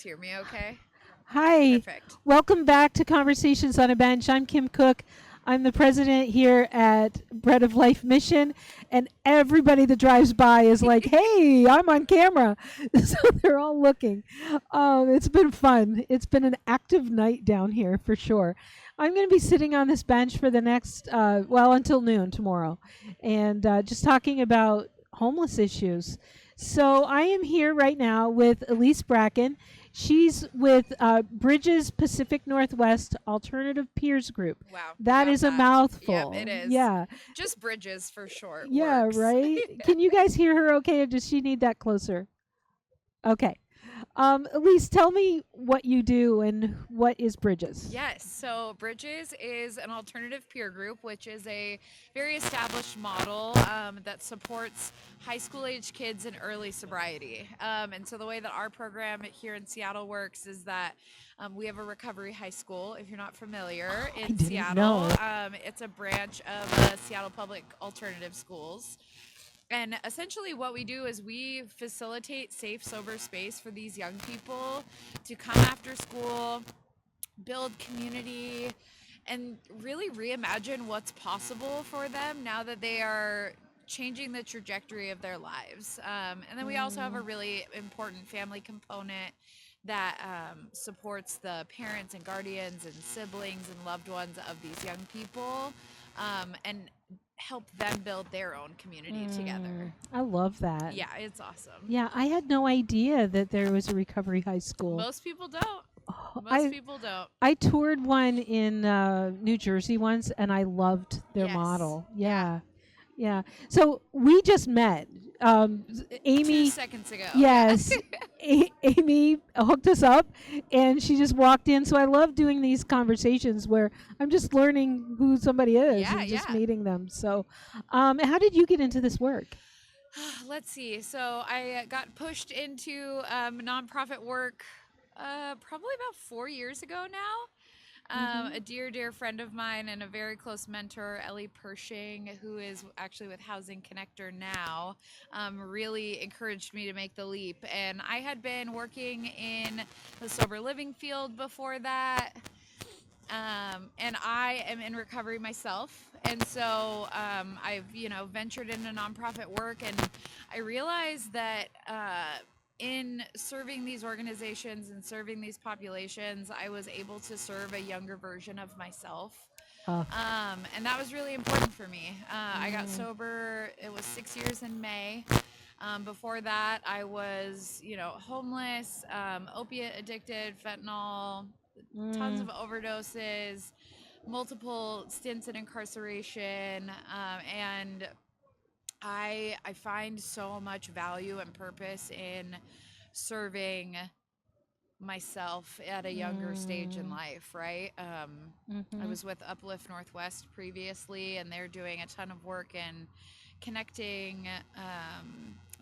hear me okay? Hi, Perfect. welcome back to Conversations on a Bench. I'm Kim Cook. I'm the president here at Bread of Life Mission, and everybody that drives by is like, "Hey, I'm on camera," so they're all looking. It's been fun. It's been an active night down here for sure. I'm going to be sitting on this bench for the next, until noon tomorrow, and just talking about homeless issues. So I am here right now with Ellyse Bracken. She's with Bridges Pacific Northwest Alternative Peers Group. Wow, you That got is a that. Yep, mouthful. it is. Yeah. Just bridges for short Yeah, works. right? Can you guys hear her okay, or does she need that closer? Okay. Elise, tell me what you do and what is Bridges? Yes, so Bridges is an alternative peer group, which is a very established model that supports high school age kids in early sobriety. And so the way that our program here in Seattle works is that we have a recovery high school, if you're not familiar, I in didn't Seattle. know. It's a branch of Seattle Public Alternative Schools. And essentially, what we do is we facilitate safe, sober space for these young people to come after school, build community, and really reimagine what's possible for them now that they are changing the trajectory of their lives. And then we also have a Mm, really important family component that supports the parents and guardians and siblings and loved ones of these young people, and help them build their own community together. I love that. Yeah, it's awesome. Yeah, I had no idea that there was a recovery high school. Most people don't. Oh, Most people don't. I toured one in New Jersey once, and I loved their Yes. model. Yeah. Yeah, yeah. So we just met. Two Amy, seconds ago. Yeah. yes, Amy hooked us up, and she just walked in. So I love doing these conversations where I'm just learning who somebody is Yeah, and just yeah. meeting them. So, how did you get into this work? Let's see. So I got pushed into nonprofit work probably about 4 years ago now. Mm-hmm. A dear, dear friend of mine and a very close mentor, Ellie Pershing, who is actually with Housing Connector now, really encouraged me to make the leap. And I had been working in the sober living field before that. And I am in recovery myself. And so I've, ventured into nonprofit work, and I realized that in serving these organizations and serving these populations, I was able to serve a younger version of myself. Uh, And that was really important for me. I got mm, sober, it was 6 years in May. Before that, I was, homeless, opiate addicted, fentanyl, tons mm, of overdoses, multiple stints in incarceration, and I find so much value and purpose in serving myself at a younger stage in mm, life, right? I mm-hmm, was with Uplift Northwest previously, and they're doing a ton of work in connecting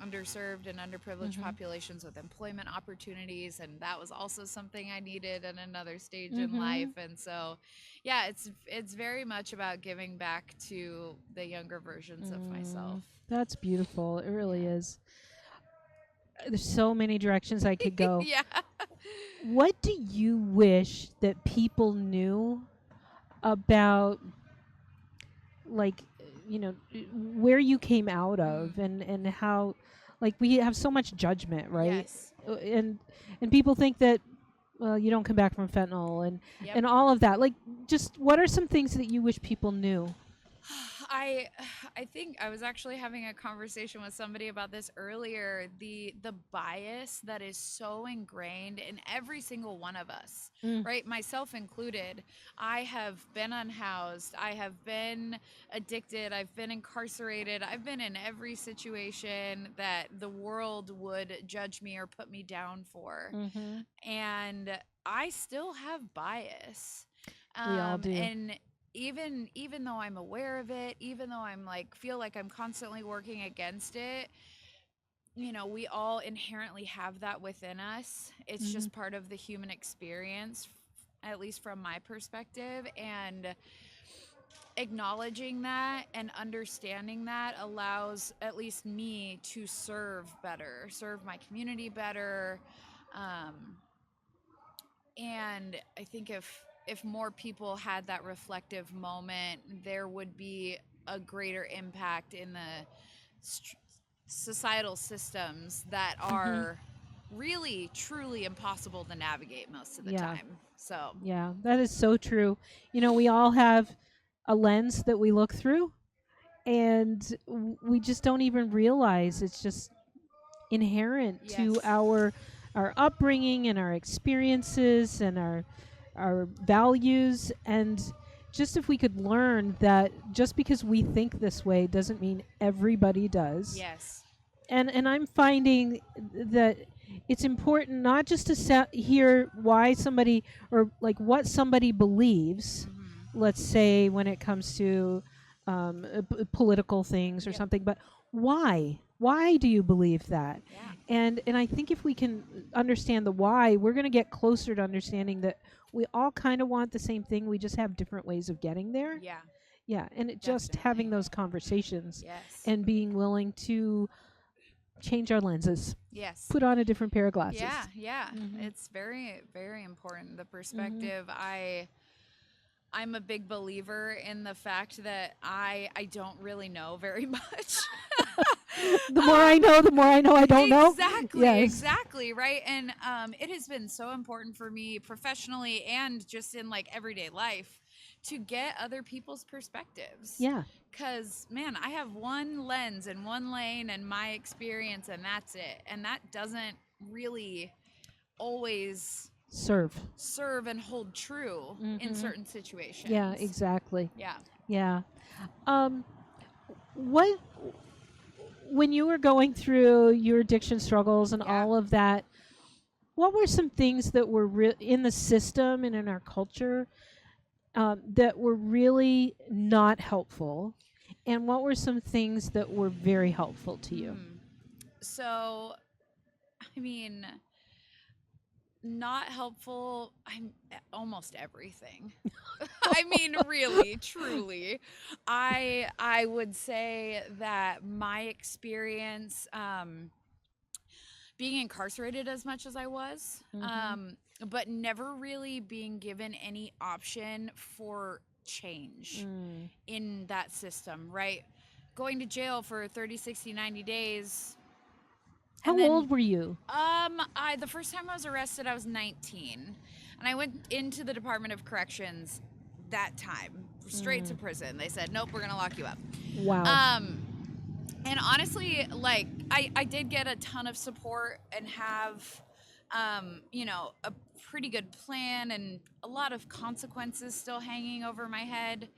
underserved and underprivileged mm-hmm, populations with employment opportunities, and that was also something I needed at another stage in mm-hmm. life. And so, yeah, it's very much about giving back to the younger versions of myself. That's beautiful. It really Yeah. is. There's so many directions I could go. Yeah. What do you wish that people knew about, like, where you came out Mm. of, and how, like, we have so much judgment, right? Yes. And people think that, well, you don't come back from fentanyl, and Yep. and all of that. Like, just what are some things that you wish people knew? I I think I was actually having a conversation with somebody about this earlier. The bias that is so ingrained in every single one of us, Mm, right? Myself included. I have been unhoused. I have been addicted. I've been incarcerated. I've been in every situation that the world would judge me or put me down for. mm-hmm. And I still have bias. We all do. And even though I'm aware of it, even though I'm like feel like I'm constantly working against it, we all inherently have that within us. It's Mm-hmm. just part of the human experience, at least from my perspective. And acknowledging that and understanding that allows at least me to serve better, serve my community better. Um, And I think if more people had that reflective moment, there would be a greater impact in the st- societal systems that Mm-hmm. are really truly impossible to navigate most of the Yeah. time. So, Yeah. That is so true. We all have a lens that we look through, and we just don't even realize it's just inherent yes. to our upbringing and our experiences and our values. And just if we could learn that just because we think this way doesn't mean everybody does. Yes. And I'm finding that it's important not just to hear why somebody, or like what somebody believes, Mm-hmm. let's say when it comes to political things or Yep. something, but why do you believe that? Yeah. And I think if we can understand the why, we're going to get closer to understanding that we all kind of want the same thing, we just have different ways of getting there. Yeah. Yeah, and just Definitely. having those conversations Yes. and being willing to change our lenses, Yes. put on a different pair of glasses. Yeah, yeah. Mm-hmm. It's very, very important. The Mm-hmm. perspective. I'm a big believer in the fact that I don't really know very much. The more I know, the more I know I don't know. Exactly, Yes. exactly, right? And it has been so important for me professionally and just in like everyday life to get other people's perspectives. Yeah. Cause man, I have one lens and one lane and my experience, and that's it. And that doesn't really always serve and hold true in Mm-hmm. certain situations. Yeah, exactly. Yeah. Yeah. Um, what when you were going through your addiction struggles and Yeah. all of that, what were some things that were in the system and in our culture that were really not helpful? And what were some things that were very helpful to you? So, I mean, not helpful. I'm almost everything. I mean, really, truly. I would say that my experience being incarcerated as much as I was, Mm-hmm. but never really being given any option for change Mm. in that system, right? Going to jail for 30, 60, 90 days. How And then old were you? I the first time I was arrested, I was 19, and I went into the Department of Corrections that time, straight to Mm. prison. They said, "Nope, we're gonna lock you up." Wow. And honestly, like I did get a ton of support and have, a pretty good plan and a lot of consequences still hanging over my head.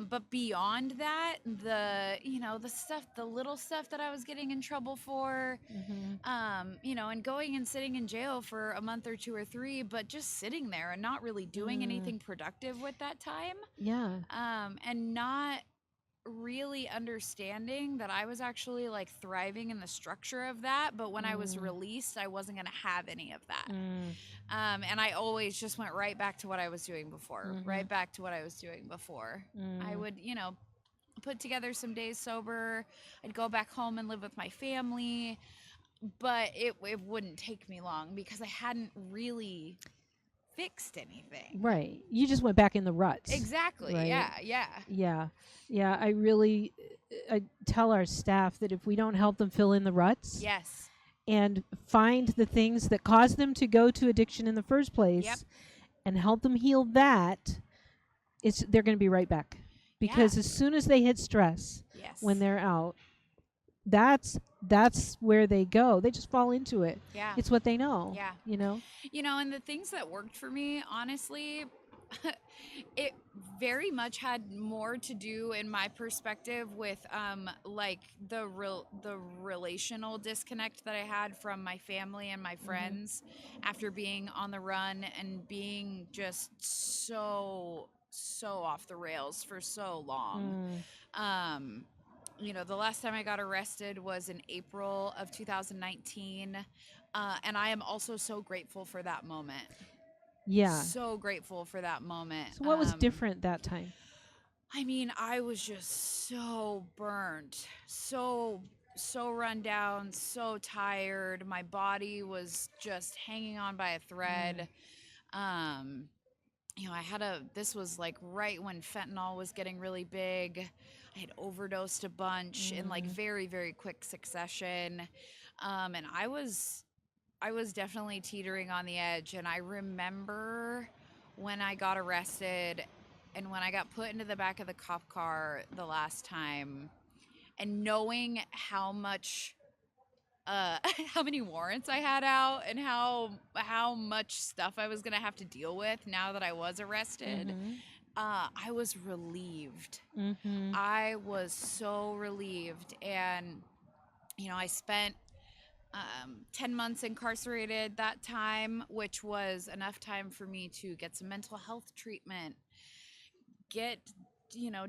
But beyond that, the stuff, the little stuff that I was getting in trouble for, Mm-hmm. and going and sitting in jail for a month or two or three, but just sitting there and not really doing Mm. anything productive with that time, Yeah. and not really understanding that I was actually like thriving in the structure of that. But when I was Mm. released, I wasn't going to have any of that. Mm. And I always just went right back to what I was doing before, Mm-hmm. right back to what I was doing before. I would, put together some days sober. I'd go back home and live with my family, but it wouldn't take me long because I hadn't really fixed anything. Right. You just went back in the ruts. Exactly. Right. Yeah. Yeah. Yeah. Yeah. I tell our staff that if we don't help them fill in the ruts Yes. and find the things that cause them to go to addiction in the first place, Yep. and help them heal that, they're going to be right back. Because as soon as they hit stress, Yes. when they're out, that's where they go. They just fall into it. Yeah. It's what they know. Yeah. And the things that worked for me, honestly, it very much had more to do in my perspective with like the relational disconnect that I had from my family and my friends after being on the run and being just so off the rails for so long. The last time I got arrested was in April of 2019. And I am also so grateful for that moment. Yeah. So grateful for that moment. So what was different that time? I mean, I was just so burnt, so so run down, so tired. My body was just hanging on by a thread. Um, I had this was like right when fentanyl was getting really big. I had overdosed a bunch in like very, very quick succession. And I was definitely teetering on the edge. And I remember when I got arrested and when I got put into the back of the cop car the last time, and knowing how much how many warrants I had out and how much stuff I was gonna have to deal with now that I was arrested, I was relieved. Mm-hmm. I was so relieved, and I spent 10 months incarcerated that time, which was enough time for me to get some mental health treatment, get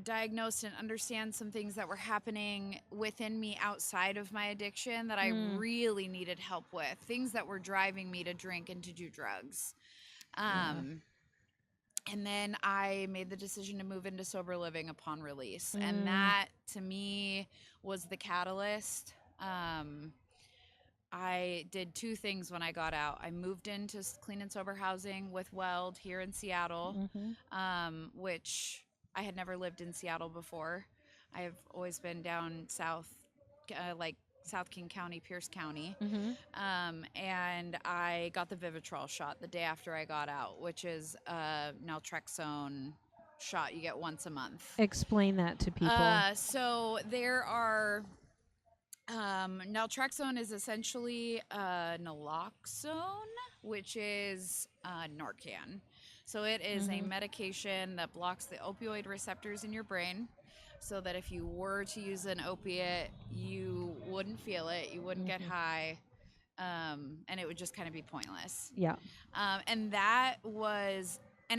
diagnosed and understand some things that were happening within me outside of my addiction that I really needed help with, things that were driving me to drink and to do drugs. And then I made the decision to move into sober living upon release, and that to me was the catalyst. I did two things when I got out. I moved into clean and sober housing with Weld here in Seattle, which I had never lived in Seattle before. I have always been down south, like South King County, Pierce County. And I got the Vivitrol shot the day after I got out, which is a naltrexone shot you get once a month. Explain that to people. So there are naltrexone is essentially naloxone, which is Narcan. So it is a medication that blocks the opioid receptors in your brain, so that if you were to use an opiate, you wouldn't feel it, you wouldn't get high, and it would just kind of be pointless. Yeah. And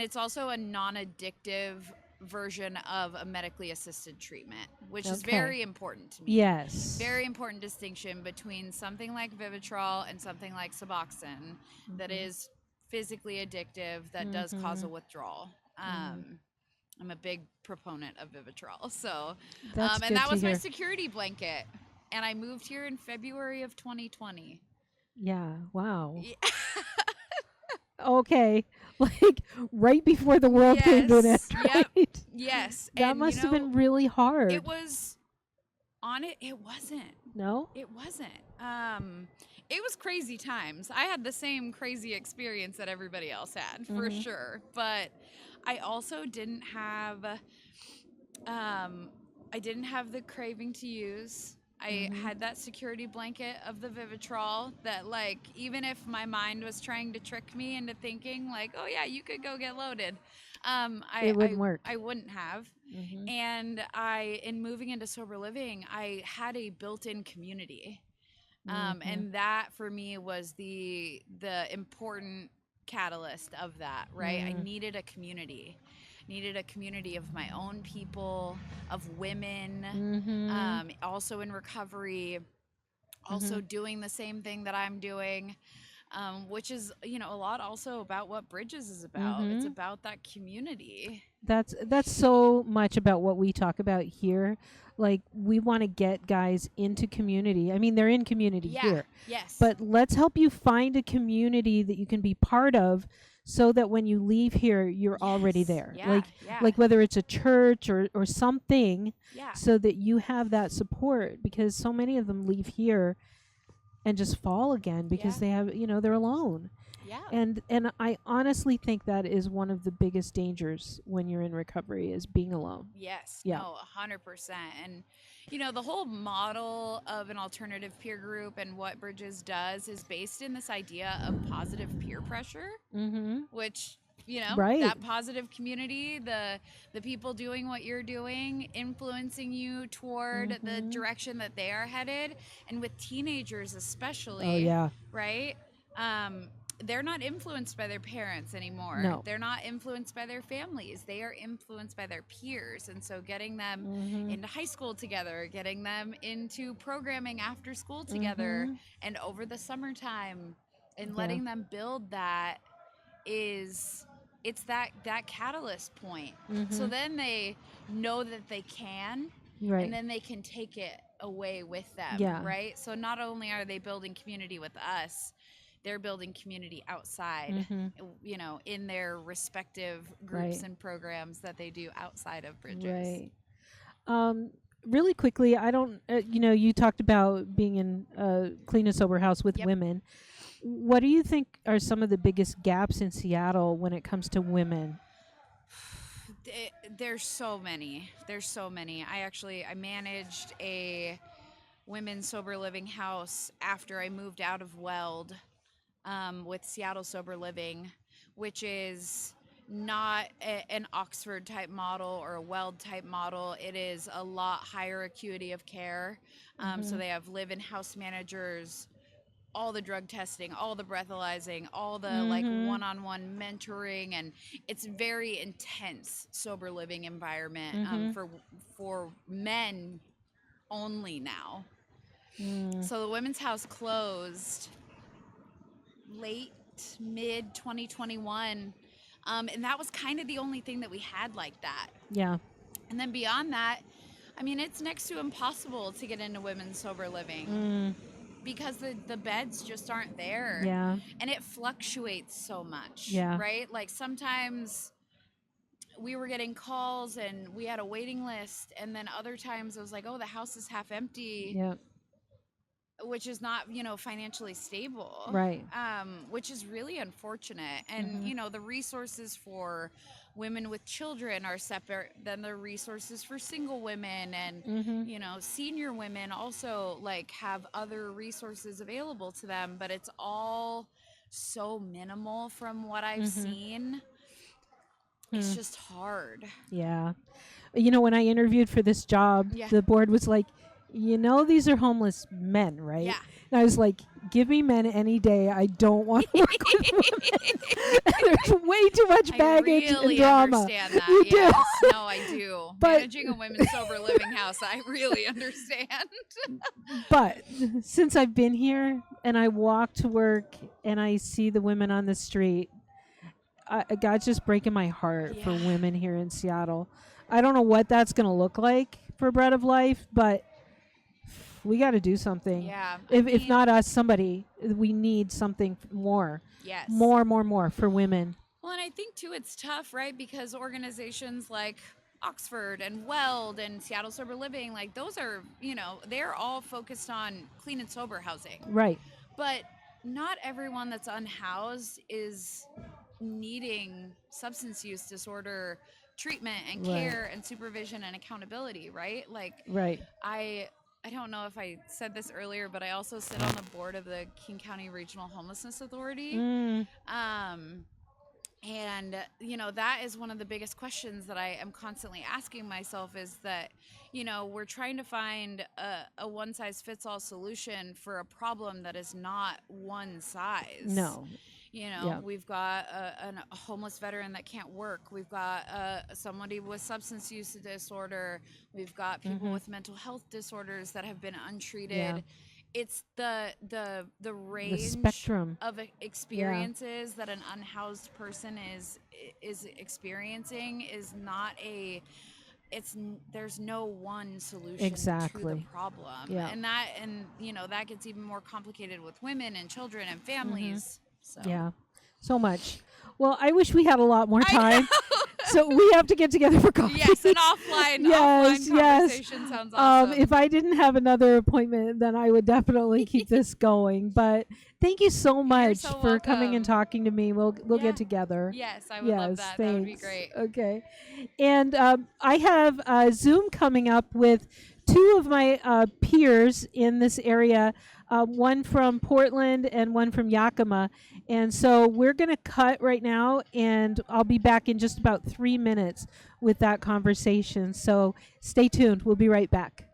it's also a non-addictive version of a medically assisted treatment, which is very important to me. Yes. Very important distinction between something like Vivitrol and something like Suboxone that is physically addictive, that does cause a withdrawal. I'm a big proponent of Vivitrol. So, That's and good that to was my hear. security blanket. And I moved here in February of 2020. Yeah. Wow. Yeah. Okay. Like right before the world came to an end, Yep. right? Yes. That And, must have been really hard. it was on it. It wasn't. No? It wasn't. It was crazy times. I had the same crazy experience that everybody else had, for sure. But I also didn't have the craving to use. I had that security blanket of the Vivitrol that, like, even if my mind was trying to trick me into thinking, like, oh yeah, you could go get loaded, It wouldn't work. I wouldn't have. Mm-hmm. And in moving into sober living, I had a built-in community. And that for me was the important catalyst of that, right? I needed a community. Needed a community of my own people, of women, also in recovery, also doing the same thing that I'm doing, which is, a lot also about what Bridges is about. It's about that community. That's so much about what we talk about here. Like we want to get guys into community. I mean, they're in community here. Yes. But let's help you find a community that you can be part of so that when you leave here you're already there. Yeah. Like whether it's a church or something, Yeah. so that you have that support, because so many of them leave here and just fall again because they have, they're alone. Yeah. And I honestly think that is one of the biggest dangers when you're in recovery, is being alone. Yes. Yeah. No, 100%. And, the whole model of an alternative peer group and what Bridges does is based in this idea of positive peer pressure, which, Right. that positive community, the people doing what you're doing, influencing you toward the direction that they are headed. And with teenagers especially, Oh yeah. right? They're not influenced by their parents anymore. No. They're not influenced by their families. They are influenced by their peers. And so getting them into high school together, getting them into programming after school together and over the summertime, and letting them build that it's that catalyst point. So then they know that they can, Right. and then they can take it away with them, Yeah. right? So not only are they building community with us, they're building community outside, Mm-hmm. in their respective groups Right. and programs that they do outside of Bridges. Right. Um, really quickly, I don't, you talked about being in a clean and sober house with Yep. women. What do you think are some of the biggest gaps in Seattle when it comes to women? There's so many. I managed a women's sober living house after I moved out of Weld, with Seattle Sober Living, which is not an Oxford type model or a Weld type model. It is a lot higher acuity of care. So they have live-in house managers, all the drug testing, all the breathalyzing, all the like Mm-hmm. one-on-one mentoring, and it's very intense sober living environment, Mm-hmm. for men only now. Mm. So the women's house closed late mid 2021, and that was kind of the only thing that we had like that. Yeah. And then beyond that, I mean, it's next to impossible to get into women's sober living. Mm. Because the beds just aren't there. Yeah. And it fluctuates so much. Yeah. Right? Like sometimes we were getting calls and we had a waiting list, and then other times it was like, oh, the house is half empty. Yeah. Which is not, financially stable. Right. Which is really unfortunate. And, Mhm. the resources for women with children are separate than the resources for single women. And, Mhm. senior women also like have other resources available to them, but it's all so minimal from what I've seen. It's just hard. Yeah. When I interviewed for this job, Yeah. the board was like, these are homeless men, right? Yeah. And I was like, give me men any day. I don't want to work with women. There's way too much baggage I really and drama. understand that. You Yes. do. No, I do. But- Managing a women's sober living house, I really understand. But since I've been here and I walk to work and I see the women on the street, God's just breaking my heart for Yeah. women here in Seattle. I don't know what that's going to look like for Bread of Life, but we got to do something. Yeah. If not us, somebody. We need something more. Yes. More for women. Well, and I think too it's tough, right? Because organizations like Oxford and Weld and Seattle Sober Living, like those are, they're all focused on clean and sober housing. Right. But not everyone that's unhoused is needing substance use disorder treatment and care and supervision and accountability, right? Like Right. I don't know if I said this earlier, but I also sit on the board of the King County Regional Homelessness Authority. Mm. And, that is one of the biggest questions that I am constantly asking myself is that, we're trying to find a one-size-fits-all solution for a problem that is not one size. No. Yeah. We've got a homeless veteran that can't work. We've got somebody with substance use disorder. We've got people with mental health disorders that have been untreated. Yeah. It's the range spectrum of experiences that an unhoused person is experiencing is not there's no one solution to Exactly. the problem. Yeah. And that gets even more complicated with women and children and families. So. Yeah. So much. Well, I wish we had a lot more I time. know. So we have to get together for coffee. Yes, an offline conversation sounds awesome. If I didn't have another appointment, then I would definitely keep this going. But thank you so much so for coming and welcome. talking to me. We'll Yeah. get together. Yes, I would love that. That would be Thanks. great. Okay. And I have Zoom coming up with two of my peers in this area, one from Portland and one from Yakima. And so we're going to cut right now, and I'll be back in just about 3 minutes with that conversation. So stay tuned. We'll be right back.